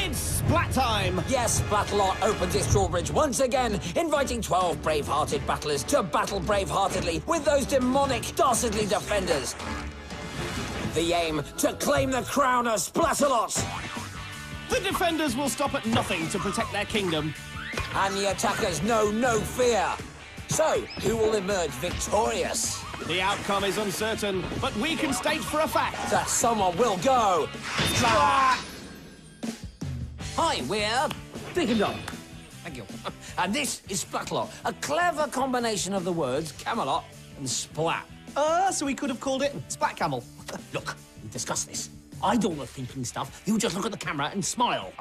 It's splat time! Yes, Splatalot opens its drawbridge once again, inviting 12 brave-hearted battlers to battle brave-heartedly with those demonic, dastardly defenders. The aim, to claim the crown of Splatalot. The defenders will stop at nothing to protect their kingdom. And the attackers know no fear. So, who will emerge victorious? The outcome is uncertain, but we can state for a fact that someone will go. Hi, we're Dilgar. Thank you. And this is Splatalot, a clever combination of the words Camelot and Splat. So we could have called it Splat Camel. Look, we discussed this. I do all the thinking stuff. You just look at the camera and smile.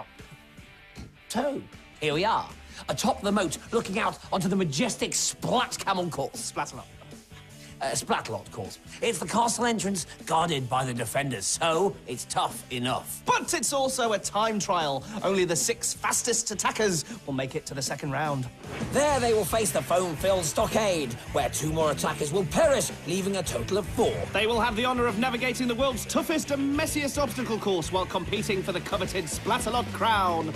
So, here we are, atop the moat, looking out onto the majestic Splat Camel course. Splatalot. Splatalot course. It's the castle entrance guarded by the defenders, so it's tough enough. But it's also a time trial. Only the 6 fastest attackers will make it to the second round. There they will face the foam-filled stockade, where 2 more attackers will perish, leaving a total of 4. They will have the honour of navigating the world's toughest and messiest obstacle course while competing for the coveted Splatalot crown.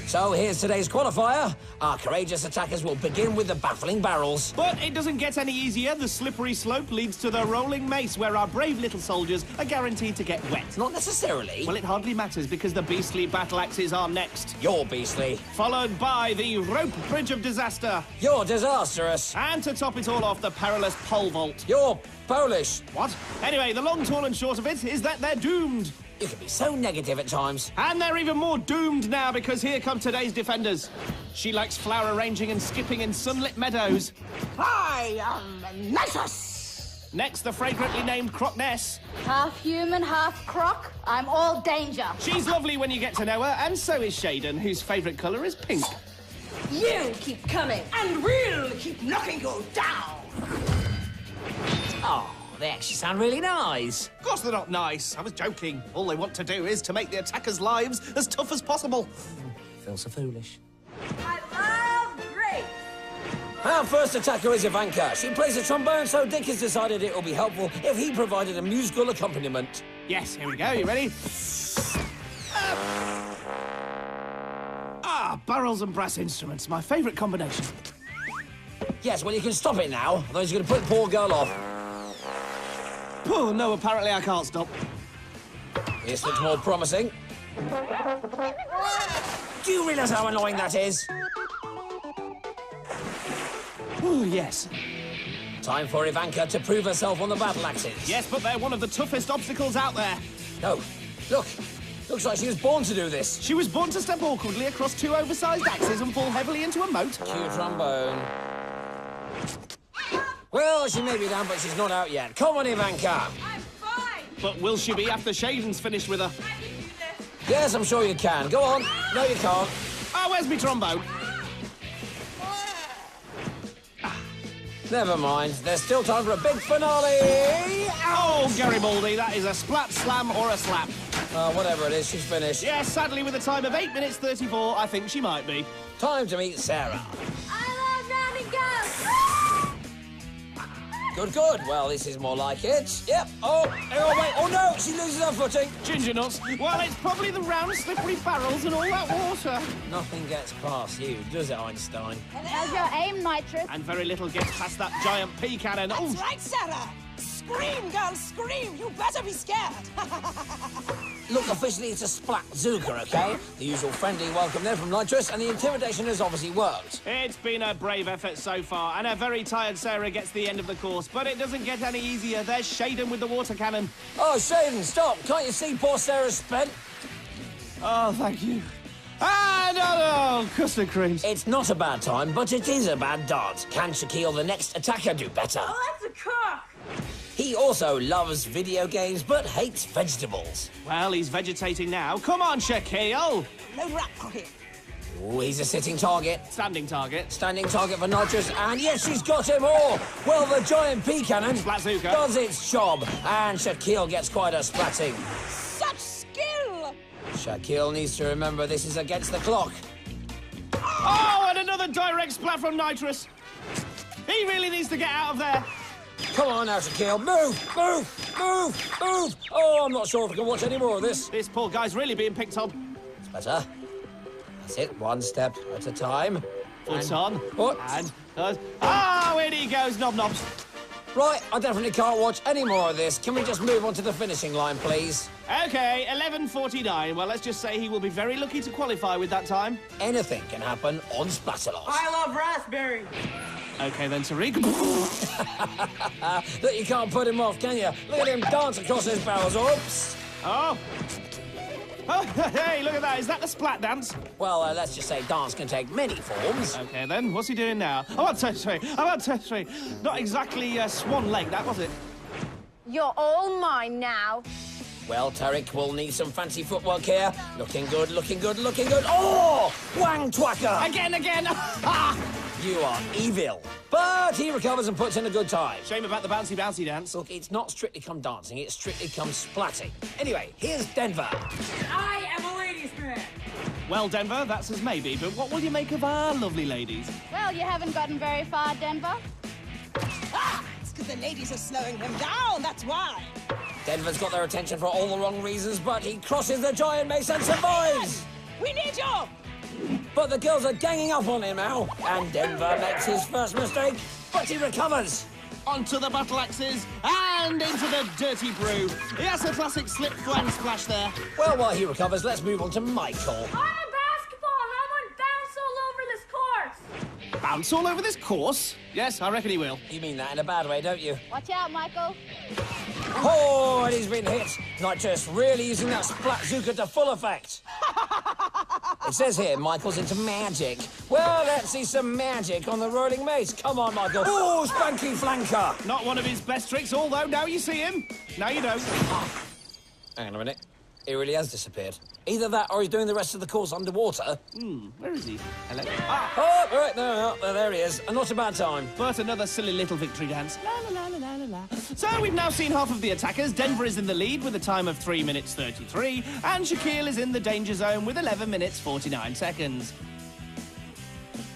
So here's today's qualifier. Our courageous attackers will begin with the baffling barrels. But it doesn't get any easier. The slippery slope leads to the rolling mace, where our brave little soldiers are guaranteed to get wet. Not necessarily. Well, it hardly matters, because the beastly battle axes are next. You're beastly. Followed by the rope bridge of disaster. You're disastrous. And to top it all off, the perilous pole vault. You're Polish. What? Anyway, the long, tall and short of it is that they're doomed. You can be so negative at times. And they're even more doomed now, because here come today's defenders. She likes flower arranging and skipping in sunlit meadows. I am Nitrous! Next, the fragrantly named Crocness. Half human, half croc. I'm all danger. She's lovely when you get to know her, and so is Shaden, whose favourite colour is pink. You keep coming, and we'll keep knocking you down. Oh, they actually sound really nice. Of course they're not nice. I was joking. All they want to do is to make the attackers' lives as tough as possible. Feel so foolish. I love grape. Our first attacker is Ivanka. She plays the trombone, so Dick has decided it will be helpful if he provided a musical accompaniment. Yes, here we go. You ready? Barrels and brass instruments. My favourite combination. Yes, well, you can stop it now, otherwise you're going to put the poor girl off. Oh, no, apparently I can't stop. This looks more promising. Do you realise how annoying that is? Oh, yes. Time for Ivanka to prove herself on the battle axes. Yes, but they're one of the toughest obstacles out there. No, look. Looks like she was born to do this. She was born to step awkwardly across 2 oversized axes and fall heavily into a moat. Cue trombone. Well, she may be down, but she's not out yet. Come on, Ivanka. I'm fine. But will she be after Shaden's finished with her? I can do this. Yes, I'm sure you can. Go on. No, you can't. Oh, where's me trombone? Never mind. There's still time for a big finale. Oh, Garibaldi, that is a splat, slam, or a slap. Whatever it is, she's finished. Yes, sadly, with a time of 8 minutes 34, I think she might be. Time to meet Sarah. I love running Good, good. Well, this is more like it. Yep. Oh, wait. Oh, no. She loses her footing. Ginger nuts. Well, it's probably the round, slippery barrels and all that water. Nothing gets past you, does it, Einstein? How's your aim, Nitrous? And very little gets past that giant pea cannon. Oh, That's right, Sarah. Scream, girl, scream. You better be scared. Look, officially, it's a splat Zuka, okay? The usual friendly welcome there from Nitrous, and the intimidation has obviously worked. it's been a brave effort so far, and a very tired Sarah gets the end of the course, but it doesn't get any easier. There's Shaden with the water cannon. Oh, Shaden, stop. Can't you see poor Sarah's spent? Oh, thank you. And oh, custard creams. It's not a bad time, but it is a bad dart. Can Shaqeel, the next attacker, do better? Oh, that's a cook. He also loves video games, but hates vegetables. Well, he's vegetating now. Come on, Shaqeel. No rap pocket. Oh, he's a sitting target. Standing target. Standing target for Nitrous, and yes, she's got him all. Well, the giant pea cannon Splatzuka does its job, and Shaqeel gets quite a splatting. Such skill. Shaqeel needs to remember this is against the clock. Oh, and another direct splat from Nitrous. He really needs to get out of there. Come on now, Shaqeel. Move, move, move, move. Oh, I'm not sure if I can watch any more of this. This poor guy's really being picked on. Better. That's it, one step at a time. Foot on. Foot. And... oh, in he goes, knob-knobs. Right, I definitely can't watch any more of this. Can we just move on to the finishing line, please? OK, 11:49. Well, let's just say he will be very lucky to qualify with that time. Anything can happen on Splatalot. I love raspberry. OK, then, Tariq. Look, you can't put him off, can you? Look at him dance across his barrels. Oops. Oh. Oh, hey, look at that. Is that the splat dance? Well, let's just say dance can take many forms. OK, then. What's he doing now? Oh, sorry. Not exactly swan lake, that, was it? You're all mine now. Well, Tariq will need some fancy footwork here. Looking good, looking good, looking good. Oh! Wang twacker! Again! You are evil. But he recovers and puts in a good time. Shame about the bouncy dance. Look, it's not strictly come dancing, it's strictly come splatting. Anyway, here's Denver. I am a ladies' man. Well, Denver, that's as maybe, but what will you make of our lovely ladies? Well, you haven't gotten very far, Denver. It's because the ladies are slowing them down, that's why. Denver's got their attention for all the wrong reasons, but he crosses the giant mace and survives! We need you! But the girls are ganging up on him now, and Denver makes his first mistake, but he recovers. Onto the battle axes and into the dirty brew. Yes, a classic slip flan splash there. Well, while he recovers, let's move on to Michael. I'm a basketball and I want bounce all over this course. Bounce all over this course? Yes, I reckon he will. You mean that in a bad way, don't you? Watch out, Michael. Oh, and he's been hit. Nitrous really using that splat zuka to full effect. It says here Michael's into magic. Well, let's see some magic on the rolling mace. Come on, Michael. Oh, spanky flanker. Not one of his best tricks, although now you see him. Now you don't. Hang on a minute. He really has disappeared. Either that or he's doing the rest of the course underwater. Where is he? Hello? Oh, all right, no, there he is. And not a bad time. But another silly little victory dance. La la la la la la. So we've now seen half of the attackers. Denver is in the lead with a time of 3 minutes 33, and Shaqeel is in the danger zone with 11 minutes 49 seconds.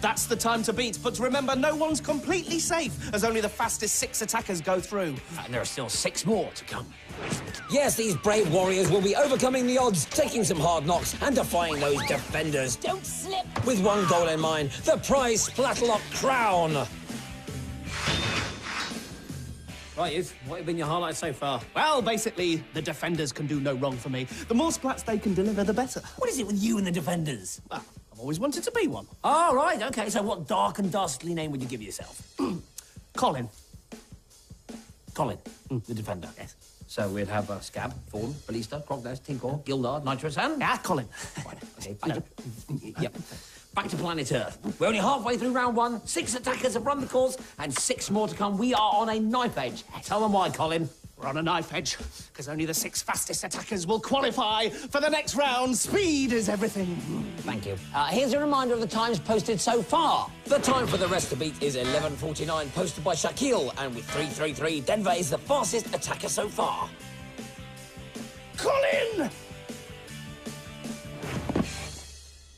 That's the time to beat, but remember, no one's completely safe, as only the fastest 6 attackers go through. And there are still 6 more to come. Yes, these brave warriors will be overcoming the odds, taking some hard knocks and defying those defenders. Don't slip. With one goal in mind, the prize Splatalot crown. Right, Youth, what have been your highlights so far? Well, basically, the defenders can do no wrong for me. The more splats they can deliver, the better. What is it with you and the defenders? Well, I've always wanted to be one. Oh, right, OK, so what dark and dastardly name would you give yourself? Colin. Colin, the defender. Yes. So we'd have Scab, Fawn, Ballista, Crocodile, Tinkor, Gildard, Nitrous, and... Colin. Right, OK, back to... Yep. Back to planet Earth. We're only halfway through round 1. 6 attackers have run the course, and 6 more to come. We are on a knife edge. Tell them why, Colin. We're on a knife edge, because only the 6 fastest attackers will qualify for the next round. Speed is everything. Thank you. Here's a reminder of the times posted so far. The time for the rest to beat is 11:49, posted by Shaqeel, and with 3:33, Denver is the fastest attacker so far. Colin!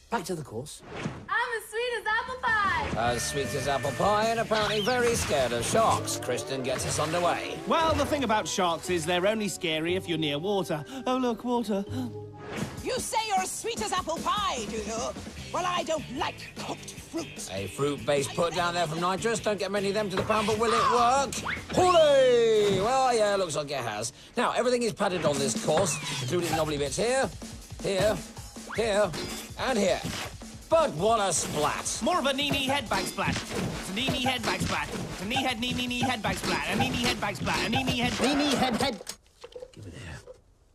Back to the course. I'm as sweet as apple pie. As sweet as apple pie, and apparently very scared of sharks. Kristen gets us underway. Well, the thing about sharks is they're only scary if you're near water. Oh, look, water. You say you're as sweet as apple pie, do you? Well, I don't like cooked fruit. A fruit-based put down there from Nitrous. Don't get many of them to the pound, but will it work? Hooray! Well, yeah, looks like it has. Now, everything is padded on this course, including knobbly bits here, here, here, and here. But what a splat. More of a knee-knee head-bag splat. It's a knee-knee head-bag splat. It's a knee-head, knee-knee head-bag splat. A knee-knee head-bag splat. A knee-knee head... Knee-knee head... Give it here.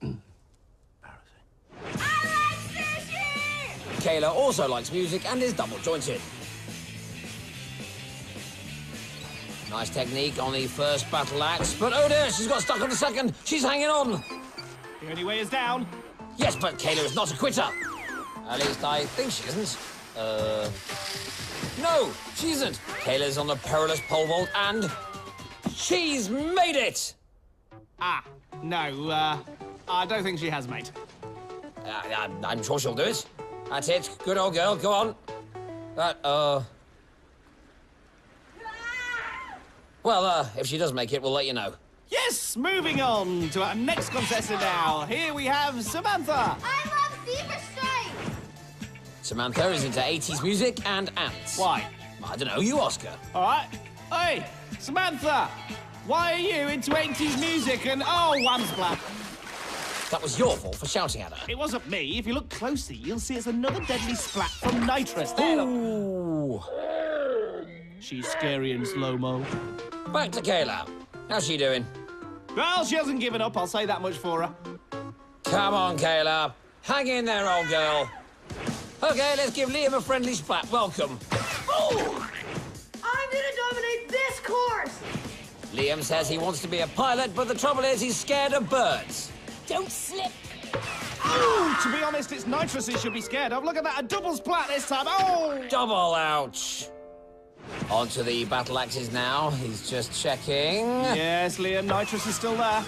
Embarrassing. I like sushi! Kayla also likes music and is double-jointed. Nice technique on the first battle axe, but oh dear, she's got stuck on the second. She's hanging on. The only way is down. Yes, but Kayla is not a quitter. At least I think she isn't. No, she isn't. Kayla's on the perilous pole vault and she's made it. No, I don't think she has, mate. I'm sure she'll do it. That's it. Good old girl. Go on. Well, if she does make it, we'll let you know. Yes, moving on to our next contestant now. Here we have Samantha. I love zebra stripes. Samantha is into 80s music and ants. Why? I don't know, you ask her. All right. Hey, Samantha, why are you into 80s music and wham splat? That was your fault for shouting at her. It wasn't me. If you look closely, you'll see it's another deadly splat from nitrous. There, look. Ooh. She's scary in slow-mo. Back to Kayla. How's she doing? Well, she hasn't given up, I'll say that much for her. Come on, Kayla. Hang in there, old girl. Okay, let's give Liam a friendly splat. Welcome. Oh! I'm gonna dominate this course! Liam says he wants to be a pilot, but the trouble is he's scared of birds. Don't slip. Ooh, to be honest, it's nitrous he should be scared of. Look at that, a double splat this time. Oh! Double ouch. On to the battle axes now. He's just checking. Yes, Liam, nitrous is still there.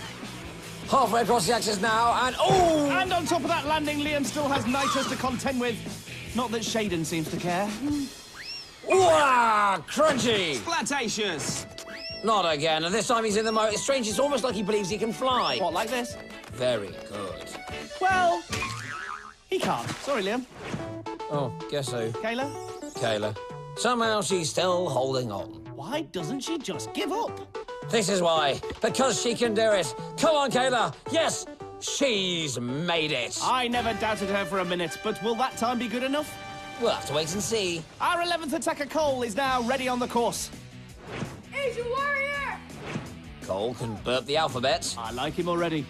Halfway across the axis now, and oh! And on top of that landing, Liam still has nitrous to contend with. Not that Shaden seems to care. Wow! Crunchy! Splatacious! Not again, and this time he's in the motor. It's strange, it's almost like he believes he can fly. What, like this? Very good. Well, he can't. Sorry, Liam. Oh, guess so. Kayla? Kayla. Somehow she's still holding on. Why doesn't she just give up? This is why. Because she can do it. Come on, Kayla. Yes, she's made it. I never doubted her for a minute, but will that time be good enough? We'll have to wait and see. Our 11th attacker, Cole, is now ready on the course. Asian warrior! Cole can burp the alphabet. I like him already.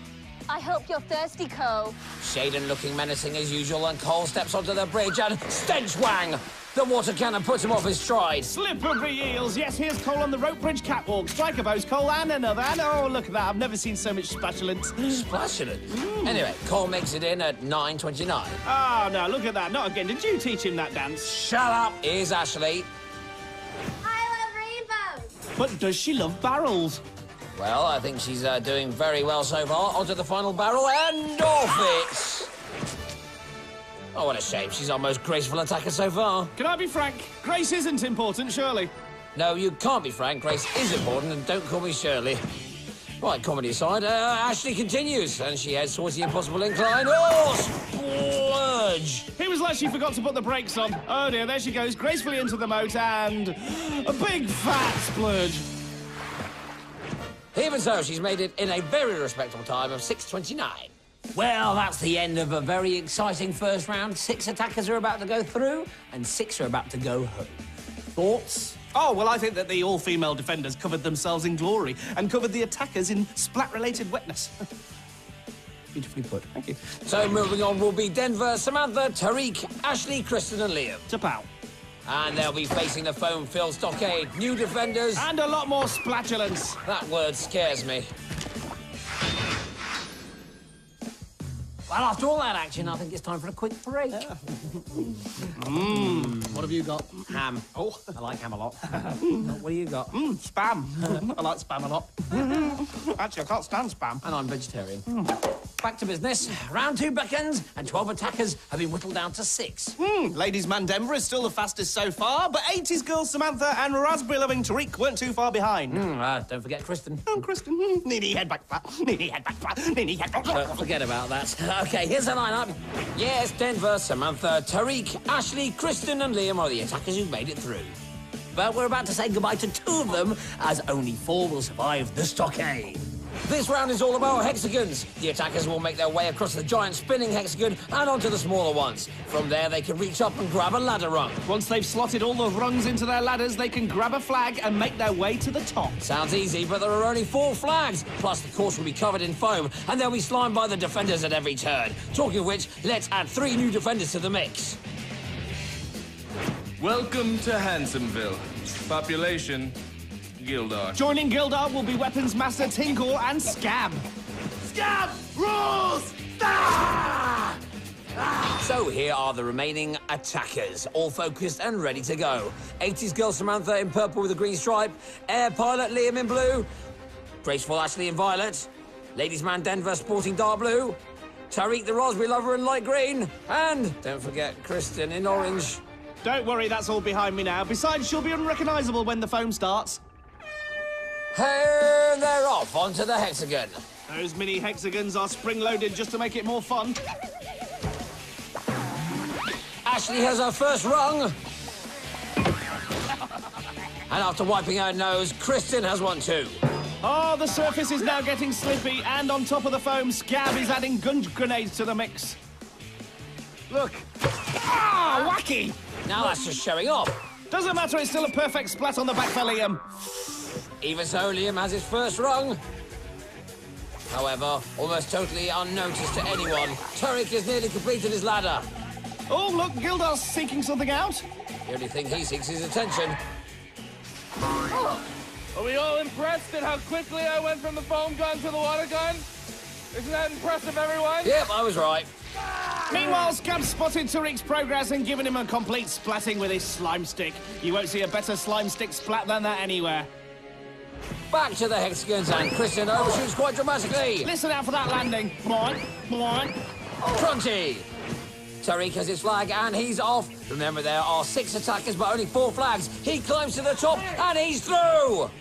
I hope you're thirsty, Cole. Shaden looking menacing as usual, and Cole steps onto the bridge and stench wang! The water cannon puts him off his stride. Slippery eels. Yes, here's Cole on the rope bridge catwalk. Striker bows, Cole, and another. And oh, look at that. I've never seen so much spatulant. Spatulant. Anyway, Cole makes it in at 9:29. Oh, no, look at that. Not again. Did you teach him that dance? Shut up. Here's Ashley. I love rainbows! But does she love barrels? Well, I think she's doing very well so far. Onto the final barrel, and off it! Oh, what a shame. She's our most graceful attacker so far. Can I be frank? Grace isn't important, surely. No, you can't be frank. Grace is important, and don't call me Shirley. Right, comedy aside, Ashley continues, and she heads towards the impossible incline. Oh, splurge! It was like she forgot to put the brakes on. Oh, dear, there she goes, gracefully into the moat, and a big fat splurge. Even so, she's made it in a very respectable time of 6:29. Well, that's the end of a very exciting first round. 6 attackers are about to go through, and 6 are about to go home. Thoughts? Oh, well, I think that the all-female defenders covered themselves in glory and covered the attackers in splat-related wetness. Beautifully put. Thank you. So moving on will be Denver, Samantha, Tariq, Ashley, Kristen and Liam. To pow. And they'll be facing the foam-filled stockade. New defenders. And a lot more splatulence. That word scares me. Well, after all that action, I think it's time for a quick break. What have you got? Ham. Oh, I like ham a lot. What do you got? Spam. I like spam a lot. Actually, I can't stand spam. And I'm vegetarian. Back to business. Round 2 beckons, and 12 attackers have been whittled down to 6. Ladies man Denver is still the fastest so far, but 80s girl Samantha and raspberry-loving Tariq weren't too far behind. Don't forget Kristen. Oh, Kristen. Needy head back flat. Needy head back flat. Needy head back flat. Forget about that. Okay, here's the lineup. Yes, Denver, Samantha, Tariq, Ashley, Kristen and Liam are the attackers who've made it through. But we're about to say goodbye to 2 of them, as only 4 will survive the stockade. This round is all about hexagons. The attackers will make their way across the giant spinning hexagon and onto the smaller ones. From there, they can reach up and grab a ladder rung. Once they've slotted all the rungs into their ladders, they can grab a flag and make their way to the top. Sounds easy, but there are only 4 flags. Plus, the course will be covered in foam, and they'll be slimed by the defenders at every turn. Talking of which, let's add 3 new defenders to the mix. Welcome to Hansonville. Population, Gildar. Joining Gildar will be weapons master Tinkle and Scab. Scab rules! So here are the remaining attackers, all focused and ready to go. 80s girl Samantha in purple with a green stripe, air pilot Liam in blue, graceful Ashley in violet, ladies man Denver sporting dark blue, Tariq the raspberry lover in light green, and don't forget Kristen in orange. Don't worry, that's all behind me now. Besides, she'll be unrecognisable when the foam starts. And they're off onto the hexagon. Those mini hexagons are spring-loaded just to make it more fun. Ashley has her first rung. And after wiping her nose, Kristen has one too. Oh, the surface is now getting slippy, and on top of the foam, Scab is adding gunge grenades to the mix. Look. Ah, wacky! Now that's just showing off. Doesn't matter, it's still a perfect splat on the back for Liam. Even so, Liam has his first rung. However, almost totally unnoticed to anyone, Tariq has nearly completed his ladder. Oh, look, Gildar's seeking something out. The only thing he seeks is attention. Are we all impressed at how quickly I went from the foam gun to the water gun? Isn't that impressive, everyone? Yep, I was right. Meanwhile, Scab spotted Tariq's progress and given him a complete splatting with his slime stick. You won't see a better slime stick splat than that anywhere. Back to the hexagons, and Kristen overshoots quite dramatically. Listen out for that landing. Boing, boing. Crunchy! Tariq has his flag, and he's off. Remember, there are 6 attackers, but only 4 flags. He climbs to the top, and he's through!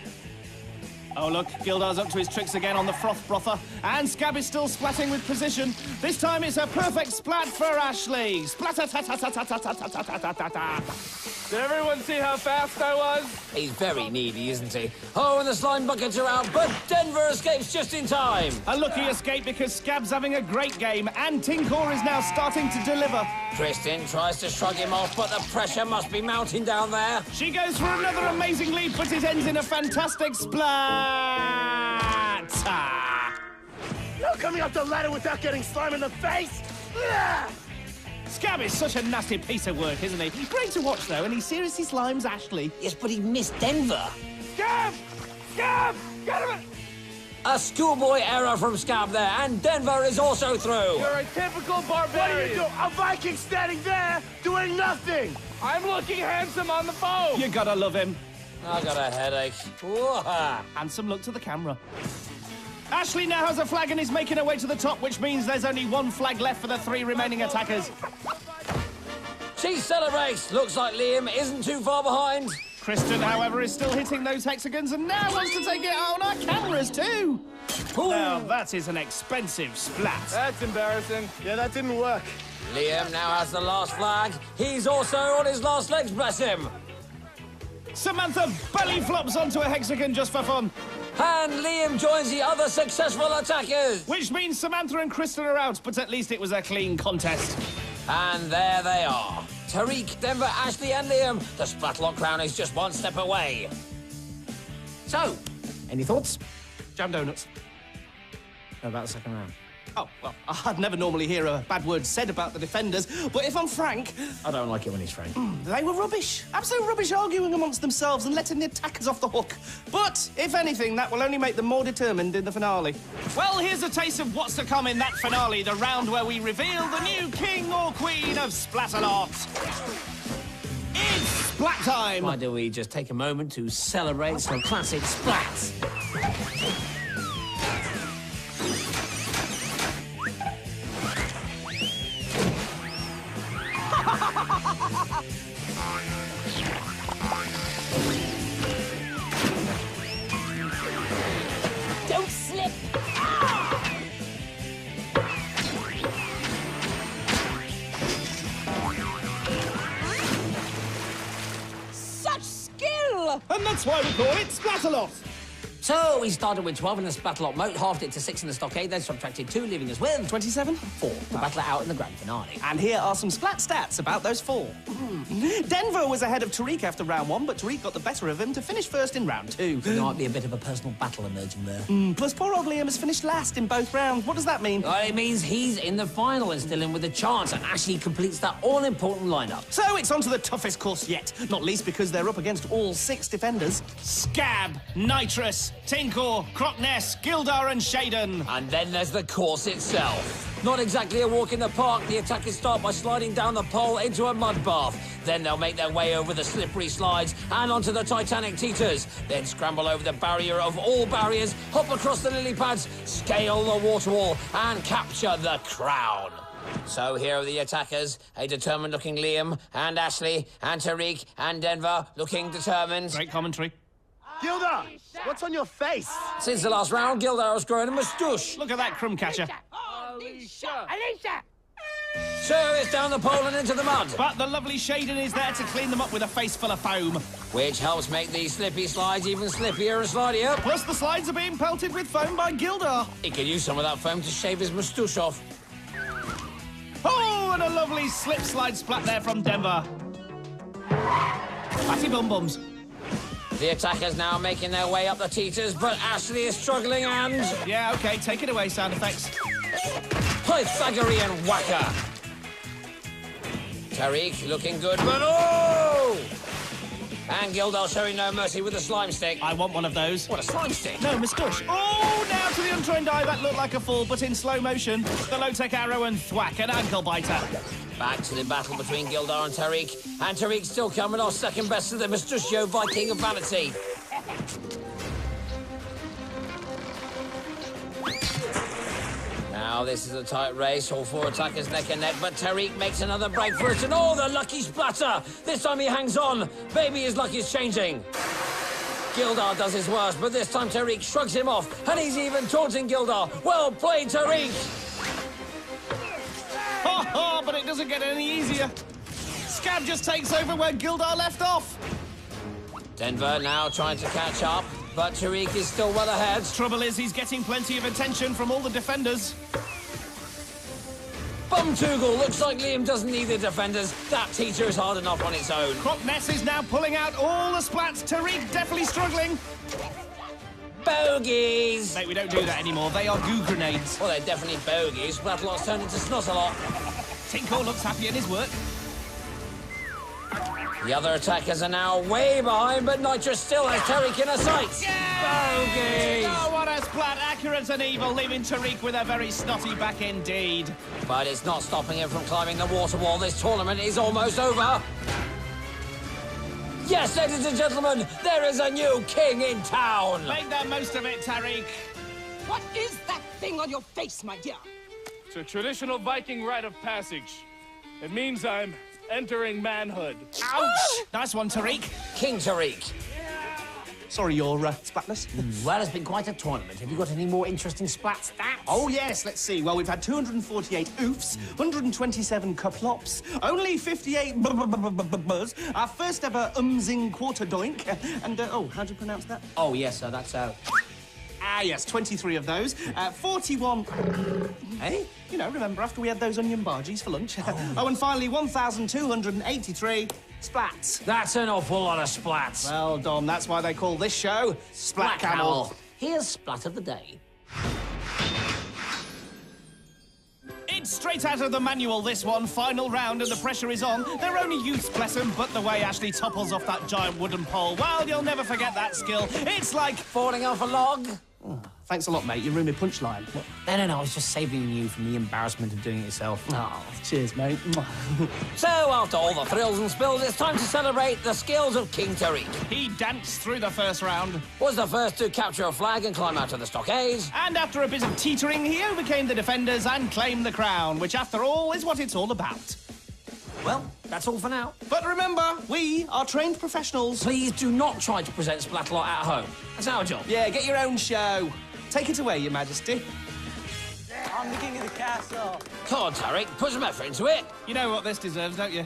Oh, look, Gildar's up to his tricks again on the froth brother, and Scab is still splatting with precision. This time it's a perfect splat for Ashley. Splatter-ta-ta-ta-ta-ta-ta-ta-ta-ta-ta. Did everyone see how fast I was? He's very needy, isn't he? Oh, and the slime buckets are out, but Denver escapes just in time. A lucky escape because Scab's having a great game, and Tinkor is now starting to deliver. Kristen tries to shrug him off, but the pressure must be mounting down there. She goes for another amazing leap, but it ends in a fantastic splat. No coming up the ladder without getting slime in the face! Ugh! Scab is such a nasty piece of work, isn't he? Great to watch, though, and he seriously slimes Ashley. Yes, but he missed Denver. Scab! Scab! Get him! A schoolboy error from Scab there, and Denver is also through. You're a typical What do you do? barbarian. A Viking standing there, doing nothing! I'm looking handsome on the foam. You gotta love him. I got a headache. Whoa. And some look to the camera. Ashley now has a flag and is making her way to the top, which means there's only 1 flag left for the 3 remaining attackers. She celebrates. Looks like Liam isn't too far behind. Kristen, however, is still hitting those hexagons and now wants to take it out on our cameras, too. Now, that is an expensive splat. That's embarrassing. Yeah, that didn't work. Liam now has the last flag. He's also on his last legs, bless him. Samantha belly flops onto a hexagon just for fun. And Liam joins the other successful attackers. Which means Samantha and Kristen are out, but at least it was a clean contest. And there they are. Tariq, Denver, Ashley, and Liam. The Splatalot crown is just 1 step away. So, any thoughts? Jam donuts. About the second round. Oh, well, I'd never normally hear a bad word said about the defenders, but if I'm frank, I don't like it when he's frank. they were rubbish. Absolute rubbish arguing amongst themselves and letting the attackers off the hook. But, if anything, that will only make them more determined in the finale. Well, here's a taste of what's to come in that finale, the round where we reveal the new king or queen of Splatalot. It's splat time! Why don't we just take a moment to celebrate some classic splats? Don't slip. Such skill! And that's why we call it Splatalot. So, we started with 12 in the Splatalot moat, halved it to 6 in the stockade, then subtracted 2, leaving us with 27? 4 to battle it out in the grand finale. And here are some splat stats about those 4. Denver was ahead of Tariq after round 1, but Tariq got the better of him to finish first in round 2. There might be a bit of a personal battle emerging there. Plus, poor old Liam has finished last in both rounds. What does that mean? Well, it means he's in the final and still in with a chance, and Ashley completes that all-important lineup. So it's on to the toughest course yet, not least because they're up against all 6 defenders. Scab, Nitrous, Tinkor, Crockness, Gildar and Shaden. And then there's the course itself. Not exactly a walk in the park. The attackers start by sliding down the pole into a mud bath. Then they'll make their way over the slippery slides and onto the Titanic teeters. Then scramble over the barrier of all barriers, hop across the lily pads, scale the water wall, and capture the crown. So here are the attackers, a determined-looking Liam, and Ashley, and Tariq, and Denver, looking determined. Great commentary. Gilda, what's on your face? Since the last round, Gildar has grown a moustache. Look at that crumb catcher. Alicia! Alicia! So it's down the pole and into the mud, But the lovely Shaden is there to clean them up with a face full of foam. which helps make these slippy slides even slippier and slidier. Plus, the slides are being pelted with foam by Gildar. He could use some of that foam to shave his moustache off. Oh, and a lovely slip slide splat there from Denver. Patty bum bums. The attackers now making their way up the teeters, but Ashley is struggling and... Yeah, okay, take it away, sound effects. Pythagorean whacker. Tariq looking good, but oh! And Gildar showing no mercy with the slime stick. I want one of those. What, a slime stick? No, moustache. Oh, now to the untrained eye, that looked like a fall, but in slow motion. The low-tech arrow and thwack, an ankle biter. Back to the battle between Gildar and Tariq. And Tariq still coming off second best to the Mustachio Viking of Vanity. Now this is a tight race, all four attackers neck and neck, but Tariq makes another break for it, and oh, the lucky splatter! This time he hangs on. Maybe his luck is changing. Gildar does his worst, but this time Tariq shrugs him off, and he's even taunting Gildar. Well played, Tariq! Ha ha, but it doesn't get any easier. Scab just takes over where Gildar left off. Denver now trying to catch up, but Tariq is still well ahead. Trouble is, he's getting plenty of attention from all the defenders. Bumtoogle, looks like Liam doesn't need the defenders. That teeter is hard enough on its own. Croc Ness is now pulling out all the splats. Tariq definitely struggling. Bogies! Mate, we don't do that anymore. They are goo grenades. Well, they're definitely bogies. Splatalot's turned into Snotalot. Tinkle looks happy in his work. The other attackers are now way behind, but Nitrous still has Tariq in a sight. Bogies! Oh, what a splat. Accurate and evil, leaving Tariq with a very snotty back indeed. But it's not stopping him from climbing the water wall. This tournament is almost over. Yes, ladies and gentlemen, there is a new king in town. Make the most of it, Tariq. What is that thing on your face, my dear? It's a traditional Viking rite of passage. It means I'm entering manhood. Ouch! Nice one, Tariq. King Tariq. Sorry, you're splatless. Well, it's been quite a tournament. Have you got any more interesting splat stats? Oh, yes, let's see. Well, we've had 248 oofs, 127 kaplops, only 58 buzz, our first ever umzing quarter doink, and, oh, how do you pronounce that? Oh, yes, sir, that's... Ah, yes, 23 of those, 41... Hey? You know, remember after we had those onion bargies for lunch? Oh, and finally, 1,283 splats. That's an awful lot of splats. Well, Dom, that's why they call this show Splat Camel. Here's splat of the day. It's straight out of the manual, this one. Final round, and the pressure is on. They're only youths, bless them, but the way Ashley topples off that giant wooden pole, well, you'll never forget that skill. It's like Falling off a log. Thanks a lot, mate. You ruined my punchline. No, I was just saving you from the embarrassment of doing it yourself. Oh, cheers, mate. So, after all the thrills and spills, it's time to celebrate the skills of King Tariq. he danced through the first round. Was the first to capture a flag and climb out of the stockade. And after a bit of teetering, he overcame the defenders and claimed the crown, which, after all, is what it's all about. Well, that's all for now. But remember, we are trained professionals. Please do not try to present Splatalot at home. That's our job. Yeah, get your own show. Take it away, Your Majesty. I'm the king of the castle. Come on, Tariq, put some effort into it. You know what this deserves, don't you?